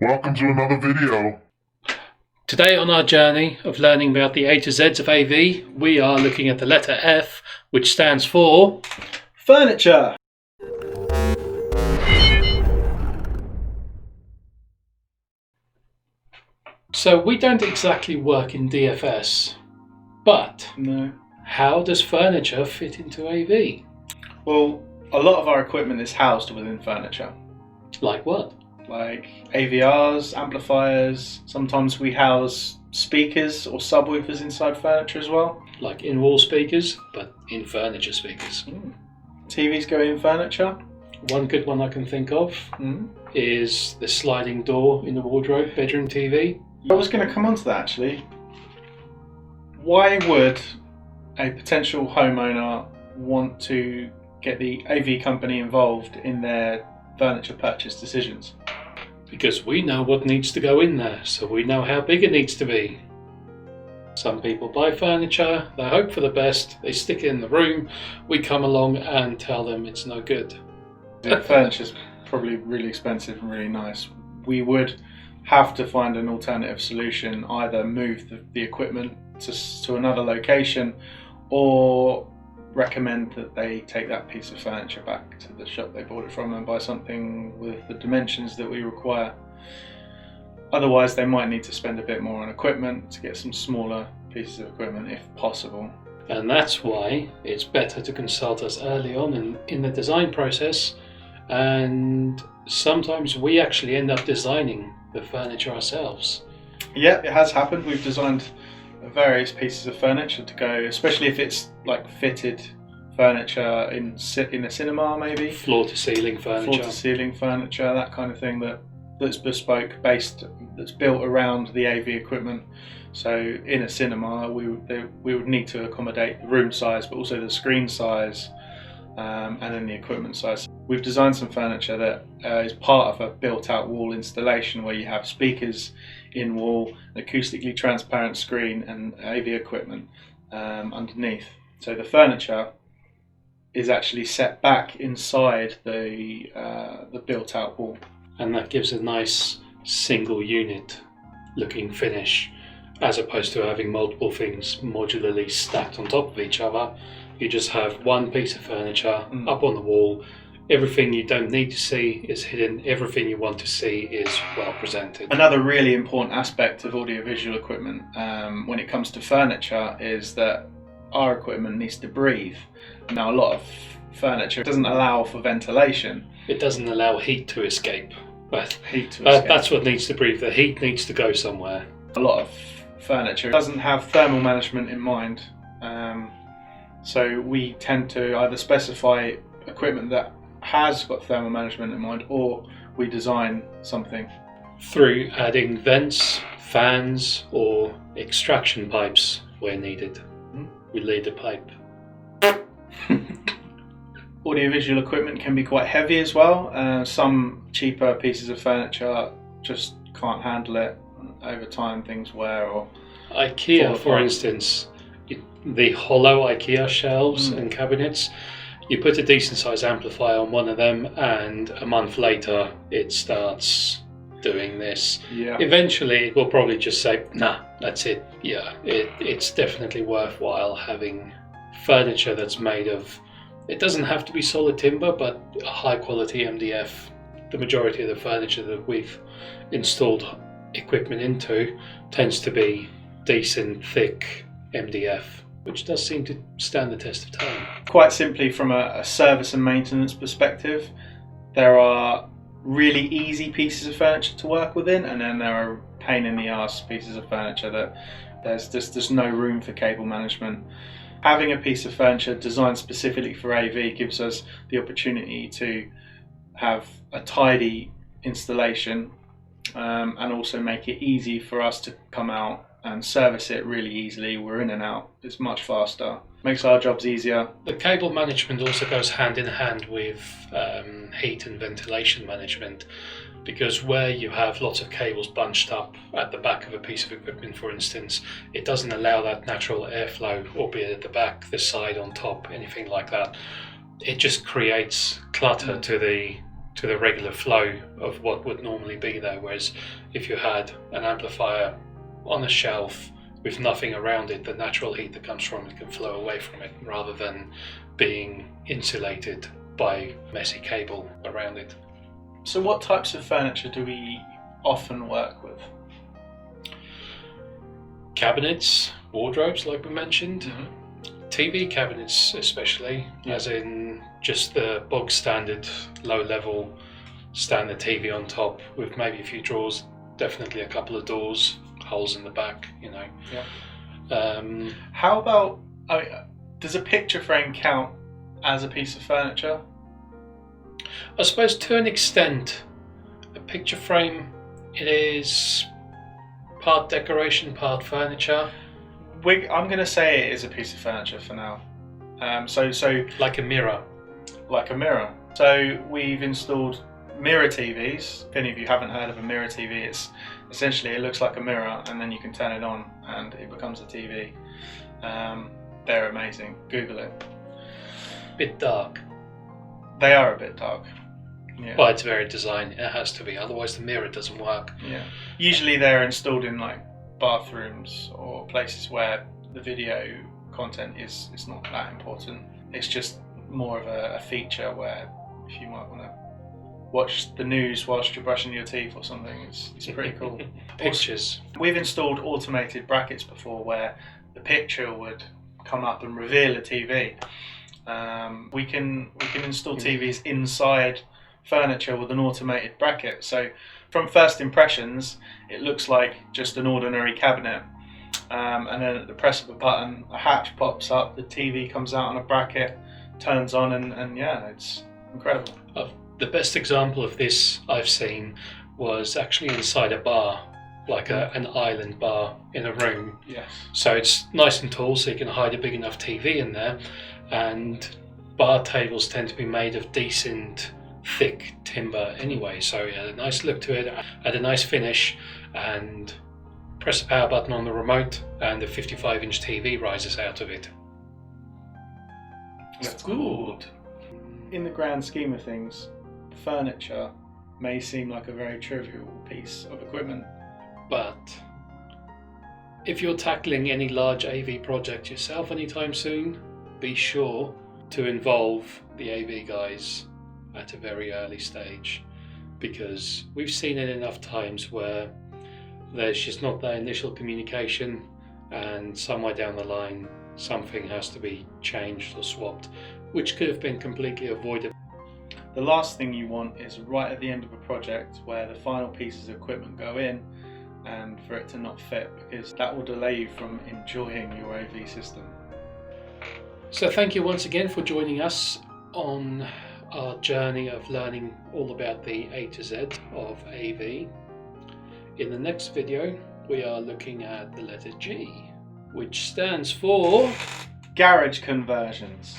Welcome to another video. Today on our journey of learning about the A to Zs of AV, we are looking at the letter F, which stands for furniture. So we don't exactly work in DFS, but No. how does furniture fit into AV? Well, a lot of our equipment is housed within furniture, Like what? like AVRs, amplifiers. Sometimes we house speakers or subwoofers inside furniture as well. Like in-wall speakers, but in furniture speakers. TVs go in furniture. One good one I can think of is the sliding door in the wardrobe, bedroom TV. I was going to come on to that actually. Why would a potential homeowner want to get the AV company involved in their furniture purchase decisions? Because we know what needs to go in there, so we know how big it needs to be. Some people buy furniture, they hope for the best, they stick it in the room, we come along and tell them it's no good. The furniture's probably really expensive and really nice. We would have to find an alternative solution, either move the equipment to another location or recommend that they take that piece of furniture back to the shop they bought it from and buy something with the dimensions that we require. Otherwise they might need to spend a bit more on equipment to get some smaller pieces of equipment if possible. And that's why it's better to consult us early on in the design process, and sometimes we actually end up designing the furniture ourselves. Yeah, it has happened. We've designed various pieces of furniture to go, especially if it's like fitted furniture in a cinema, maybe Floor to ceiling furniture. floor to ceiling furniture, that kind of thing that's bespoke, that's built around the AV equipment. So in a cinema we would need to accommodate the room size, but also the screen size, and then the equipment size. We've designed some furniture that is part of a built-out wall installation where you have speakers in wall, an acoustically transparent screen, and AV equipment underneath. So the furniture is actually set back inside the built-out wall, And that gives a nice single unit looking finish, as opposed to having multiple things modularly stacked on top of each other. You just have one piece of furniture up on the wall. Everything you don't need to see is hidden. Everything you want to see is well presented. Another really important aspect of audiovisual equipment when it comes to furniture is that our equipment needs to breathe. Now, a lot of furniture doesn't allow for ventilation. It doesn't allow heat to escape. But escape. That's what needs to breathe. The heat needs to go somewhere. A lot of furniture doesn't have thermal management in mind. So we tend to either specify equipment that has got thermal management in mind, or we design something Through adding vents, fans, or extraction pipes where needed. We lead the pipe. Audiovisual equipment can be quite heavy as well. Some cheaper pieces of furniture just can't handle it. Over time things wear or IKEA, for instance, the hollow IKEA shelves and cabinets, you put a decent sized amplifier on one of them and a month later it starts doing this. Yeah. Eventually it will probably just say, nah, that's it. Yeah, it's definitely worthwhile having furniture that's made of, it doesn't have to be solid timber, but a high quality MDF. The majority of the furniture that we've installed equipment into tends to be decent, thick MDF, which does seem to stand the test of time. Quite simply, from a service and maintenance perspective, there are really easy pieces of furniture to work within, and then there are pain in the arse pieces of furniture that there's no room for cable management. Having a piece of furniture designed specifically for AV gives us the opportunity to have a tidy installation, and also make it easy for us to come out and service it really easily. We're in and out, it's much faster, makes our jobs easier. The cable management also goes hand in hand with heat and ventilation management, because where you have lots of cables bunched up at the back of a piece of equipment, for instance, it doesn't allow that natural airflow, albeit at the back, the side, on top, anything like that. It just creates clutter to the to the regular flow of what would normally be there. Whereas if you had an amplifier on a shelf with nothing around it, the natural heat that comes from it can flow away from it rather than being insulated by messy cable around it. So what types of furniture do we often work with? Cabinets, wardrobes, like we mentioned. Mm-hmm. TV cabinets especially, as in just the bog standard low level standard TV on top with maybe a few drawers, definitely a couple of doors, holes in the back, you know. Yeah. How about, does a picture frame count as a piece of furniture? I suppose to an extent. A picture frame, it is part decoration, part furniture. I'm going to say it is a piece of furniture for now. So like a mirror. Like a mirror. So we've installed mirror TVs. If any of you haven't heard of a mirror TV, it's essentially, it looks like a mirror and then you can turn it on and it becomes a TV. They're amazing. Google it. Bit dark. They are a bit dark. Yeah. By its very design, it has to be. Otherwise, the mirror doesn't work. Yeah. Usually, they're installed in like bathrooms or places where the video content is not that important. It's just more of a feature where if you might want to watch the news whilst you're brushing your teeth or something, it's pretty cool. Pictures. Also, we've installed automated brackets before where the picture would come up and reveal a TV. We can install TVs inside furniture with an automated bracket. So from first impressions, it looks like just an ordinary cabinet. And then at the press of a button, a hatch pops up, the TV comes out on a bracket, turns on, and yeah, it's incredible. The best example of this I've seen was actually inside a bar, like an island bar in a room. Yes. So it's nice and tall, so you can hide a big enough TV in there. And bar tables tend to be made of decent, thick timber anyway. So it had a nice look to it, had a nice finish, and press the power button on the remote, and the 55-inch TV rises out of it. That's good. In the grand scheme of things, furniture may seem like a very trivial piece of equipment. But if you're tackling any large AV project yourself anytime soon, be sure to involve the AV guys at a very early stage, because we've seen it enough times where there's just not that initial communication, and somewhere down the line something has to be changed or swapped, which could have been completely avoided. The last thing you want is right at the end of a project where the final pieces of equipment go in and for it to not fit, because that will delay you from enjoying your AV system. So thank you once again for joining us on our journey of learning all about the A to Z of AV. In the next video, we are looking at the letter G, which stands for garage conversions.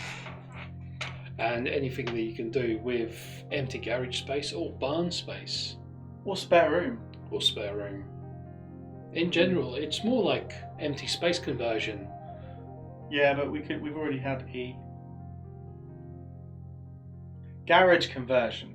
And anything that you can do with empty garage space or barn space. Or spare room. Or spare room. In general, it's more like empty space conversion. Yeah, but we've already had E. Garage conversion.